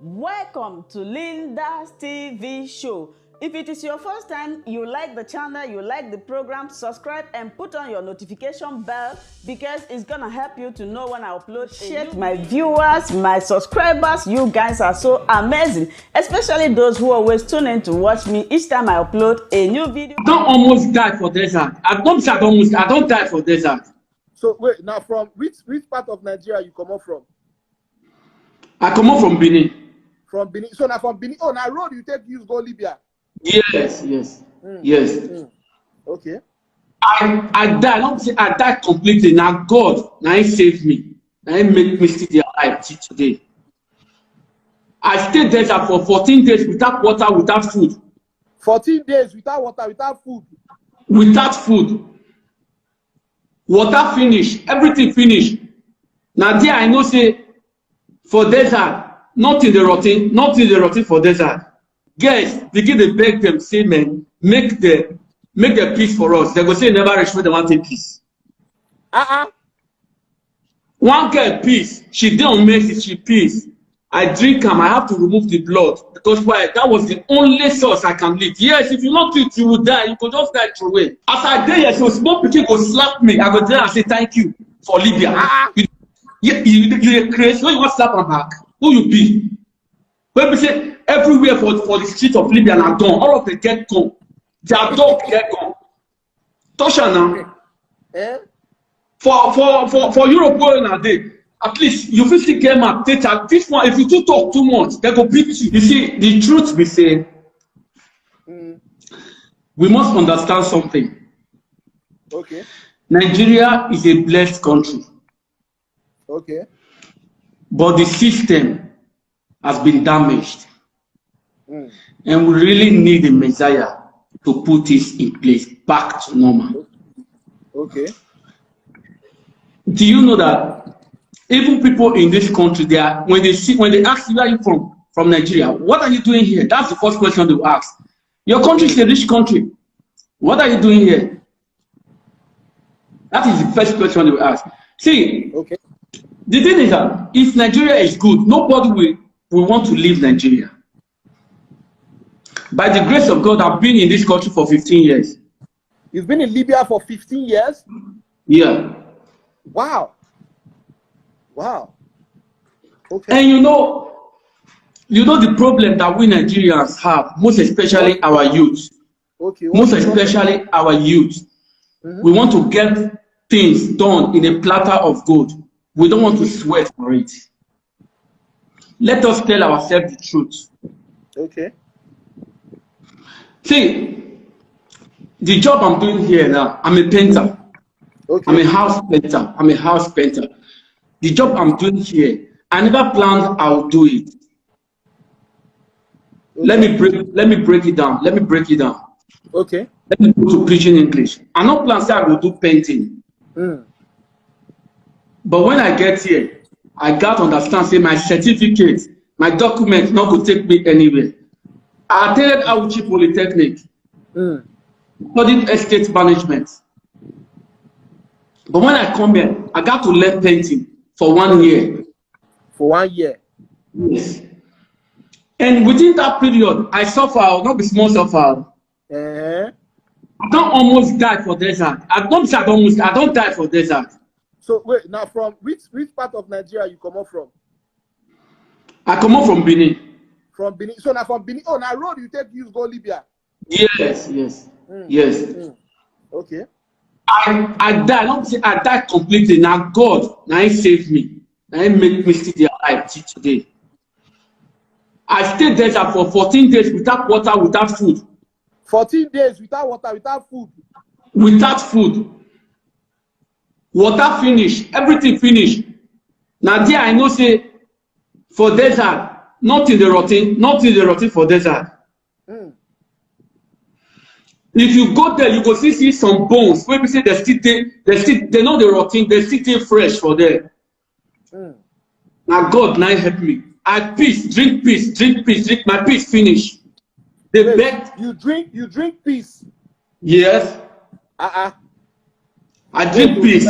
Welcome to Linda's TV show. If it is your first time, you like the channel, you like the program, subscribe and put on your notification bell because it's gonna help you to know when I upload. Share my viewers, my subscribers. You guys are so amazing, especially those who always tune in to watch me each time I upload a new video. I don't almost die for desert. I don't die for desert. So wait, now from which part of Nigeria you come up from? I come up from Benin. From Benin. So now from Benin, oh, now road you take use go Libya. Yes. Okay. I die. I don't say I died completely. Now God, now He saved me. Now He make me still alive till today. I stayed there for 14 days without water, without food. 14 days without water, without food. Without food. Water finish, everything finish. Now there I know say for desert, not in the rotten for desert. Guys, begin to beg them, say, man, make the peace for us. They go say never reach where they want take peace. One girl peace, she did on mercy, she peace. I drink am, I have to remove the blood because why? That was the only source I can live. Yes, if you not treat, you will die. You could just die through away. As I dey here, so small pikin go slap me. I go there and say thank you for Libya. You crazy when you want slap am back. Who you be? When we say everywhere for the street of Libya are gone, all of them get gone. Their dog get gone. Touch now. For Europe where na dey. At least you fit still get map data. This one, if you too talk too much, they go beat you. You see, the truth be say, we must understand something. Okay. Nigeria is a blessed country. Okay. But the system has been damaged. And we really need a Messiah to put this in place back to normal. Okay. Do you know that even people in this country, they are when they ask you where are you from Nigeria, what are you doing here? That's the first question they will ask. Your country is a rich country. What are you doing here? That is the first question they will ask. See, okay. The thing is that if Nigeria is good, nobody will want to leave Nigeria. By the grace of God, I've been in this country for 15 years. You've been in Libya for 15 years? Yeah. Wow. Okay. And you know the problem that we Nigerians have, most especially our youth. Okay. Most especially our youth. We want to get things done in a platter of gold. We don't want to sweat for it. Let us tell ourselves the truth. Okay. See, the job I'm doing here now, I'm a painter. Okay. I'm a house painter. The job I'm doing here, I never planned I would do it. Okay. Let me break it down. Okay. Let me go to preaching English. I not plan say I will do painting. But when I get here, I got to understand, say my certificate, my document not go take me anywhere. I attended Auchi Polytechnic, studied estate management. But when I come here, I got to learn painting for 1 year. For 1 year? Yes. And within that period, I suffer, not be small suffer. I don't almost die for desert. I don't die for desert. So wait, now from which part of Nigeria you come up from? I come up from Benin. From Benin. So now from Benin, oh, now road you take use go Libya. Yes. Okay. I die. I don't say I died completely. Now God, now He saved me. Now He make me still alive till today. I stayed there for 14 days without water, without food. 14 days without water, without food. Without food. Water finish, everything finish. Now there I know say for desert, not in the rotten for desert. If you go there, you go see some bones. When we say they know the rotten, they still fresh for there. Now God now help me. I drink my peace finish. They beg. You drink peace. Yes. I drink peace.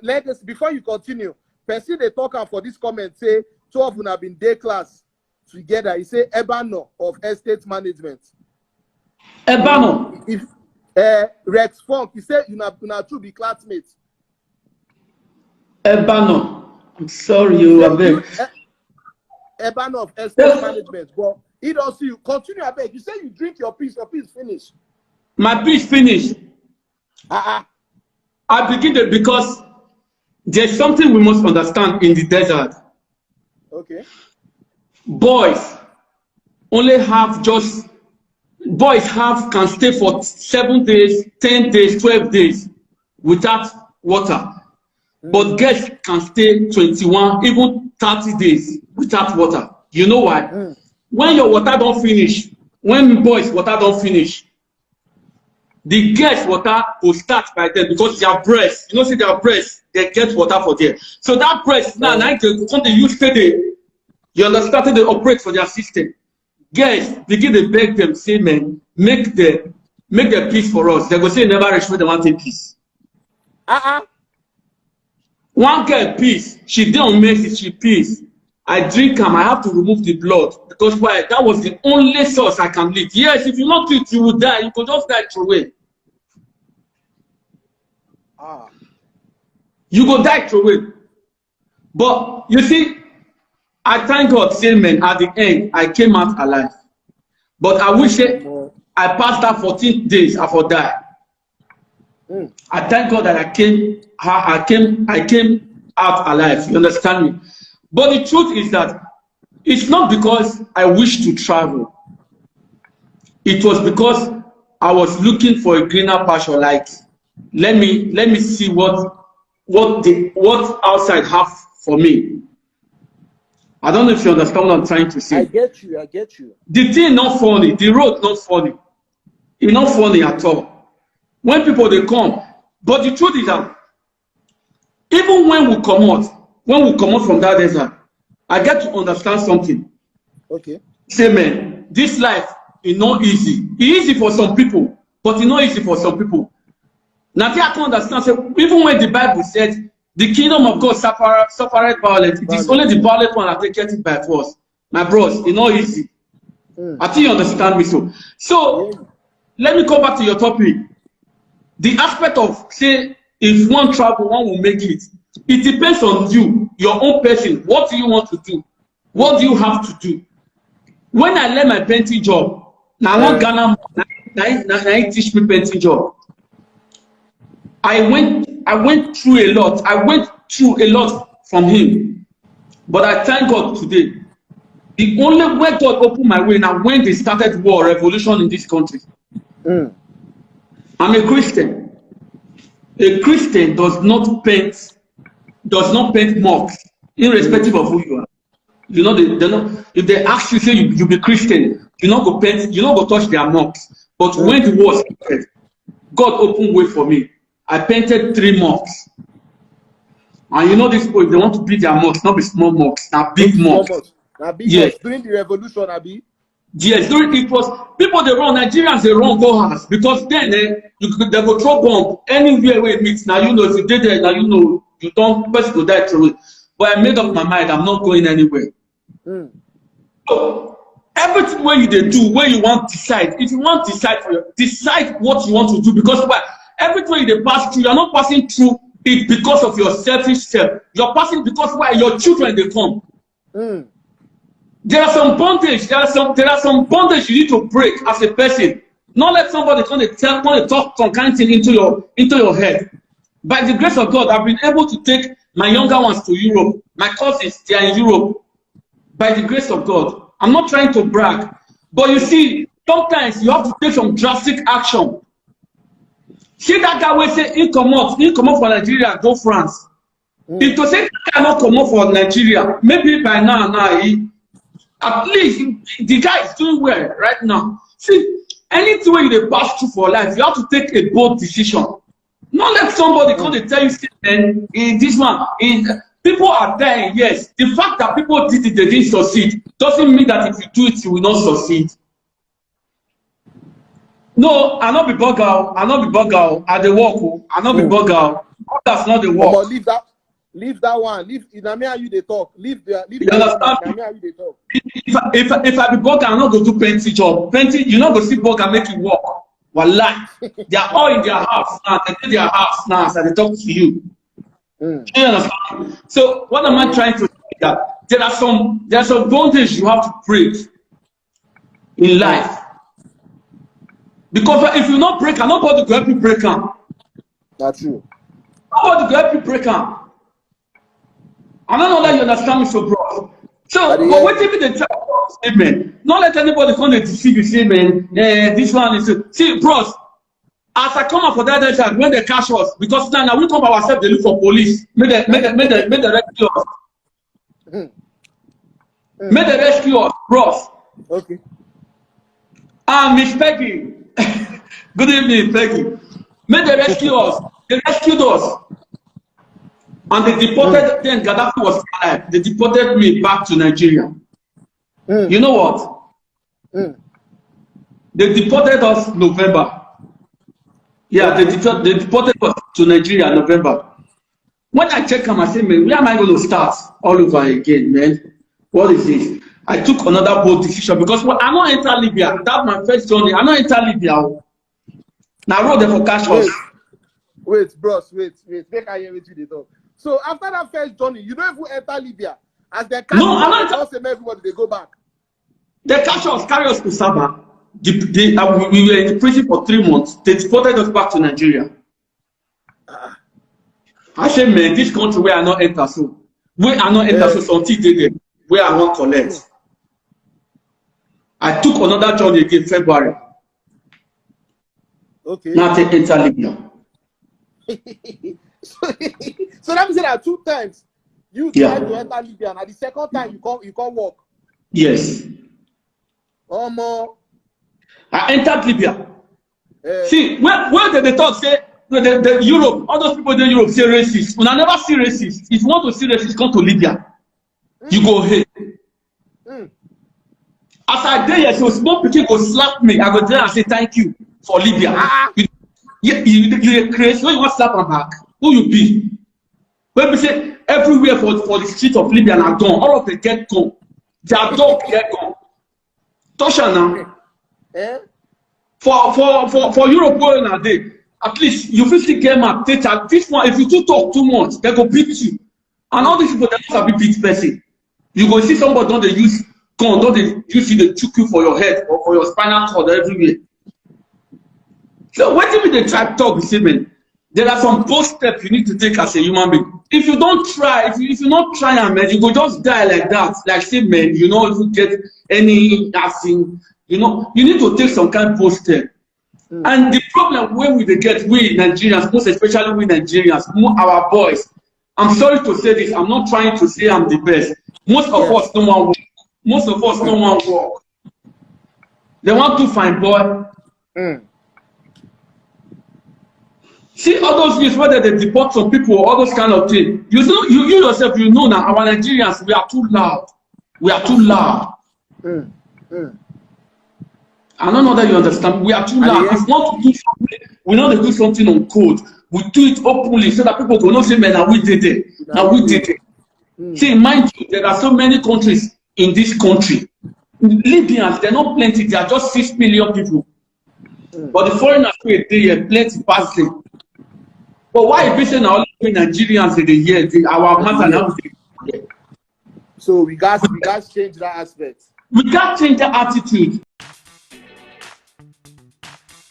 Let us before you continue. Person they talk for this comment say 2 of them have been day class. together. He say Ebano of estate management. Ebano. If Rex Funk, he said you na two be classmates. Ebano. I'm sorry, you are big. Ebano of estate management. But he don't see you. Continue, I beg. You say you drink your piece finished. My piece finished. I begin to, because there's something we must understand in the desert. Okay. Boys can stay for 7 days, 10 days, 12 days without water. But girls can stay 21, even 30 days without water. You know why? When your water don't finish, when boys' water don't finish, the girls' water will start by then because their breasts, you know, see their breasts, they get water for there. So that breast now, they use steady. You understand? They operate for their system. Girls begin to beg them, say, man, make the peace for us. They go say never reach where they want a peace. One girl peace, she didn't make it, she peace. I drink them, I have to remove the blood. Because why? That was the only source I can live. Yes, if you not treat, you will die. You could just die through away. You go die through away. But you see, I thank God, say, man, at the end, I came out alive. But I wish I passed that 14 days after die. I thank God that I came out alive. You understand me? But the truth is that it's not because I wish to travel. It was because I was looking for a greener pasture. Like, let me see what outside have for me. I don't know if you understand what I'm trying to say. I get you. The thing not funny. The road not funny. It's not funny at all. When people they come, but the truth is that even when we come out from that desert, I get to understand something. Okay. Say, man, this life is not easy. It's easy for some people, but it's not easy for some people. Now, I can understand. So even when the Bible said the kingdom of God suffered violence, it is only the violent one that taketh it by force. My bros, it's not easy. I think you understand me. So let me come back to your topic. The aspect of, say, if one travel, one will make it. It depends on you, your own person. What do you want to do? What do you have to do? When I learned my painting job, now I want Ghana, I teach me painting job. I went through a lot. I went through a lot from him. But I thank God today. The only way God opened my way now when they started war, revolution in this country. I'm a Christian. A Christian does not paint mocks, irrespective of who you are. You know, if they ask you, say you be Christian, you not go paint, you not go touch their mocks. But when the war started, God opened way for me. I painted 3 mocks. And you know these people, if they want to build their mocks, not be small mocks, now big mocks. Yes. During the revolution, Abi. Yes, during it was people they run, Nigerians they run go house because then they go throw bomb anywhere where it meets. Now you know if you did there, now you know you don't person to die through it. But I made up my mind, I'm not going anywhere. So everything where you do, where you want to decide, if you want to decide what you want to do, because why? Everything you pass through, you're not passing through it because of your selfish self. You're passing because why your children they come. There are some bondage. There are some bondage you need to break as a person. Not let somebody come and talk some kind of thing into your head. By the grace of God, I've been able to take my younger ones to Europe. My cousins, they are in Europe. By the grace of God, I'm not trying to brag, but you see, sometimes you have to take some drastic action. See that guy will say, he come out for Nigeria, go France. If to say that guy not come out for Nigeria, maybe by now, at least the guy is doing well right now. See, anything where you pass through for life, you have to take a bold decision. Not let somebody come and tell you, and this one, people are dying, yes. The fact that people did it, they didn't succeed, doesn't mean that if you do it, you will not succeed. No, I'll not be bug out. I the walk. I'll not be bug out. That's not the walk. Leave that. Leave that one. Leave. Na me and you they talk. Leave the. Leave You the. understand? Na me and you they talk. If I be broke, I'm not going to do plenty job. Plenty, you not go see broke and make it work. Wallah, they are all in their house now. They do their house now, so they talk to you. Do you understand? So what am I trying to say? That there are some boundaries you have to break in life. Because if you not break, nobody will help you break them. That's true. Nobody will help you break them. I don't know that you understand me, so bro. So, but what if they try to say, man? Not let anybody come and deceive you, say, man, this one is. See, bros, as I come up for that time, when they catch us, because now we come ourselves, they look for police. Make the rescue us. Make the rescue us, bros. Okay. Miss Peggy. Good evening, Peggy. Make the rescue us. They rescued us. And they deported, then Gaddafi was alive. They deported me back to Nigeria. You know what? They deported us November. Yeah, they deported us to Nigeria in November. When I check them, I say, man, where am I going to start all over again, man? What is this? I took another bold decision because I don't enter Libya. That's my first journey. I don't enter Libya. Now I wrote them for cash house. Wait, bros, wait. Make I hear what you talk. So after that first journey, you don't even enter Libya. As they catch everybody, they go back. They catch us, carry us to Sabah. We were in the prison for 3 months. They deported us back to Nigeria. I said, man, this country where I not enter so. Where I not enter so until they where I won't collect. I took another journey again February. Okay. Now they enter Libya. So that means that 2 times you tried to enter Libya, and at the second time you can't walk. Yes. I entered Libya. See, where they talk say the Europe, all those people in Europe say racist. When I never see racist, if you want to see racist, come to Libya. You go ahead. As I dare here, so small people go slap me. I go there and say thank you for Libya. You crazy. When you want to slap my back, who you be? When we say everywhere for the street of Libya and gone, all of them get gone. Their dog get gone. Tosha now. For Europe going a day, at least you feel still get my data. This one, if you too talk too much, they go beat you. And all these people, they don't be beat person. You go see somebody don't they use gun, don't they use it, they choke you for your head or for your spinal cord everywhere. So what if they try to talk with you, man? There are some bold steps you need to take as a human being. If you don't try, if you not try, man, you go just die like that. Like say, man, you know, if you get any nothing, you know, you need to take some kind of bold step. And the problem when we get, we Nigerians, most especially we Nigerians, our boys. I'm sorry to say this. I'm not trying to say I'm the best. Most of us don't want work. Most of us don't want work. They want to find boy. See all those news whether they deport some people, all those kind of things. You know, you yourself, you know now, our Nigerians, we are too loud. We are too loud. I don't know that you understand. We are too loud. If we want to do something, we know to do something on code. We do it openly so that people will not say, man, now we did it. Now we did it. See, mind you, there are so many countries in this country. Libyans, they're not plenty. They are just 6 million people. But the foreigners, they are plenty past them. But why is it now only Nigerians in the year? Our hands are now. So we got to change that aspect. We got to change that attitude.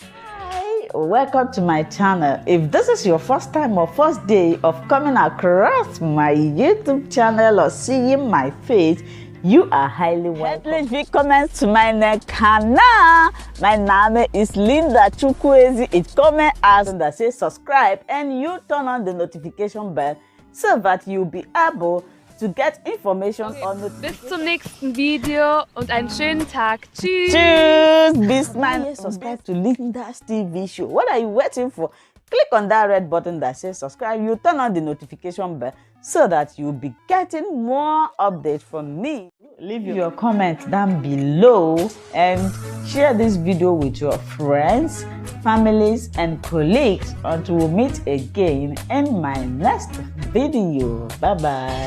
Hi, welcome to my channel. If this is your first time or first day of coming across my YouTube channel or seeing my face, you are highly welcome. Herzlich willkommen zu meinem Kanal. My name is Linda Chukwueze. It comment as that says subscribe and you turn on the notification bell so that you'll be able to get information on notification. Bis zum nächsten Video und einen schönen Tag. Tschüss. Tschüss. Bis meine subscribe to Linda's TV show. What are you waiting for? click on that red button that says subscribe. You turn on the notification bell so that you'll be getting more updates from me. Leave your comment down below and share this video with your friends, families, and colleagues until we meet again in my next video. Bye bye.